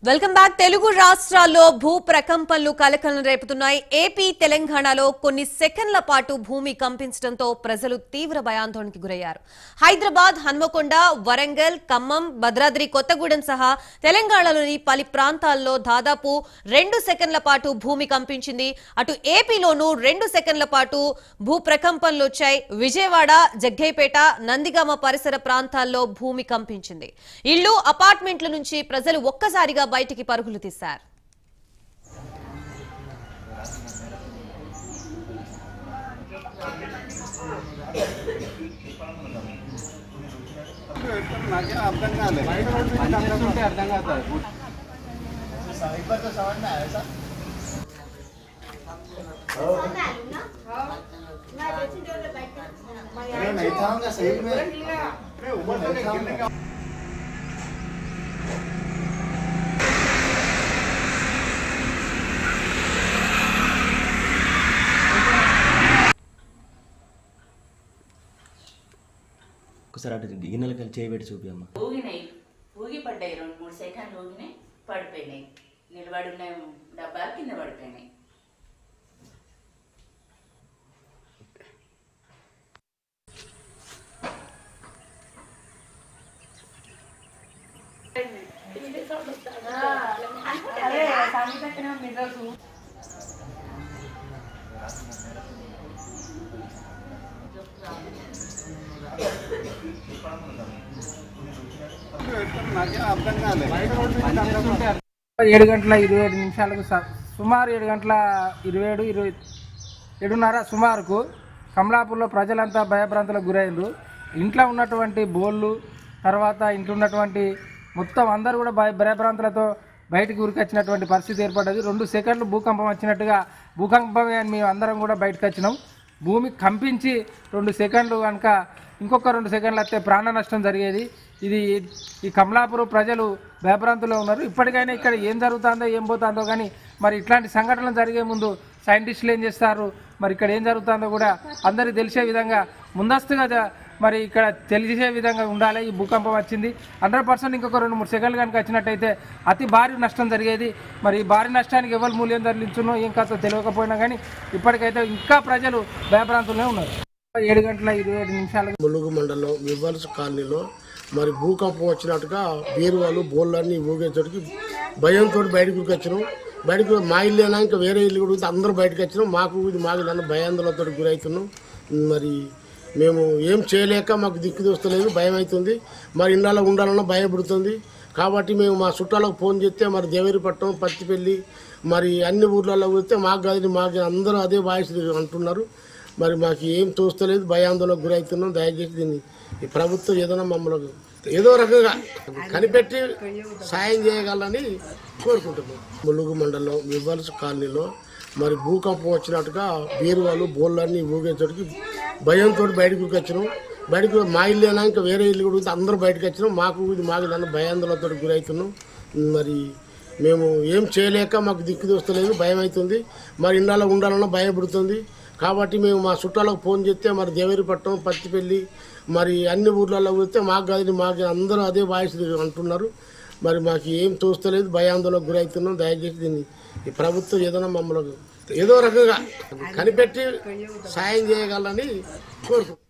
Welcome back. Telugu రాష్ట్రాల్లో భూ ప్రకంపనలు కలకలం రేపుతున్నాయి. ఏపీ తెలంగాణలో కొన్ని సెకండ్ల పాటు భూమి కంపించడంతో ప్రజలు తీవ్ర భయాందోళనకి గురయ్యారు. హైదరాబాద్, హన్మకొండ, వరంగల్, ఖమ్మం, భద్రాద్రి కొత్తగూడెం సహా తెలంగాణలోని పలు ప్రాంతాల్లో దాదాపు 2 సెకండ్ల పాటు భూమి కంపించింది. అటు ఏపీలోనూ 2 సెకండ్ల పాటు భూ ప్రకంపనలు వచ్చాయి. విజయవాడ, జగ్గైపేట, నందిగామ పరిసర ప్రాంతాల్లో భూమి కంపించింది. ఇళ్లు, అపార్ట్మెంట్ల నుంచి ప్రజలు ఒక్కసారిగా బయటికి పరుగులు తీశారు. ఒకసారి అటు గిన్నెలకి చేయబెట్టి చూపిమ్మా. ఊగినాయి, ఊగి పడ్డాయి. 2-3 సెకండ్లు ఊగినాయి, పడిపోయినాయి. నిలబడి ఉన్న డబ్బాలు కింద పడిపోయినాయి. ఏడు గంటల 27 నిమిషాలకు సుమారు 7:27 సుమారుకు కమలాపూర్లో ప్రజలంతా భయభ్రాంతులకు గురైండ్రు. ఇంట్లో ఉన్నటువంటి బోళ్ళు, తర్వాత ఇంట్లో ఉన్నటువంటి మొత్తం అందరూ కూడా భయభ్రాంతులతో బయటకు ఉరికొచ్చినటువంటి పరిస్థితి ఏర్పడ్డది. 2 సెకండ్లు భూకంపం వచ్చినట్టుగా భూకంపమే అని మేము అందరం కూడా బయటకు వచ్చినాం. భూమి కంపించి 2 సెకండ్లు కనుక ఇంకొక 2 సెకండ్లు వస్తే ప్రాణ నష్టం జరిగేది. ఈ కమలాపూర్ ప్రజలు భయభ్రాంతులో ఉన్నారు. ఇప్పటికైనా ఇక్కడ ఏం జరుగుతుందో ఏం పోతుందో కానీ మరి ఇట్లాంటి సంఘటనలు జరిగే ముందు సైంటిస్టులు ఏం చేస్తారు, మరి ఇక్కడ ఏం జరుగుతుందో కూడా అందరికీ తెలిసే విధంగా ముందస్తుగా మరి ఇక్కడ తెలిసే విధంగా ఉండాలి. ఈ భూకంపం వచ్చింది 100% ఇంకొక 2-3 సెకండ్లు కనుక వచ్చినట్టయితే అతి భారీ నష్టం జరిగేది. మరి ఈ భారీ నష్టానికి ఎవరు మూల్యం చెల్లించునో ఏం కాదో తెలియకపోయినా కానీ ఇప్పటికైతే ఇంకా ప్రజలు భయభ్రాంతులనే ఉన్నారు. 7:27 ములుగు మండలం వివల్స్ కాలనీలో మరి భూకంపం వచ్చినట్టుగా బీరువాలు బోళ్ళన్నీ ఊగేసరికి భయంతో బయటకు వచ్చినాం. బయటకు మా ఇల్లేనా ఇంకా వేరే ఇల్లు కూడా అందరూ బయటకు వచ్చినాం. మాకు నన్ను భయాందోళనతో గురవుతున్నాం. మరి మేము ఏం చేయలేక మాకు దిక్కు దోస్తలేదు, భయం అవుతుంది. మరి ఇళ్ళలో ఉండాలన్నా భయపడుతుంది. కాబట్టి మేము మా చుట్టాలకు ఫోన్ చేస్తే మరి దేవేరిపట్నం, పత్తిపల్లి, మరి అన్ని ఊర్లలో పోతే మాకు కాదు మాకు అందరూ అదే వాయిస్ అంటున్నారు. మరి మాకు ఏం తోస్తలేదు, భయాందోళనకు గురవుతున్నాం. దయచేసి దీన్ని ఈ ప్రభుత్వం ఏదైనా మమ్మల్ని ఏదో రకంగా కనిపెట్టి సాయం చేయగలని కోరుకుంటున్నాం. ములుగు మండలం వివల్స్ కాలనీలో మరి భూకంపం వచ్చినట్టుగా బీరువాలు బోళ్ళన్నీ ఊగేసరికి భయంతో బయటకు వచ్చినాం. బయటకు మా ఇల్లేనా ఇంకా వేరే ఇల్లు కూడా అందరూ బయటకు వచ్చినాం. మాకు నన్ను భయాందోళనతో గురవుతున్నాం. మరి మేము ఏం చేయలేక మాకు దిక్కు దోస్తలేదు, భయం అవుతుంది. మరి ఇళ్ళలో ఉండాలన్నా భయపడుతుంది. కాబట్టి మేము మా చుట్టాలకు ఫోన్ చేస్తే మరి దేవేరిపట్నం, పత్తిపల్లి, మరి అన్ని ఊర్లలో పోతే మాకు కాదు మాకు అందరూ అదే వాయిస్ అంటున్నారు. మరి మాకు ఏం తోస్తలేదు, భయాందోళనకు గురవుతున్నాం. దయచేసి దీన్ని ఈ ప్రభుత్వం ఏదైనా మమ్మల్ని ఏదో రకంగా కనిపెట్టి సాయం చేయగలని కోరుకుంటున్నాం.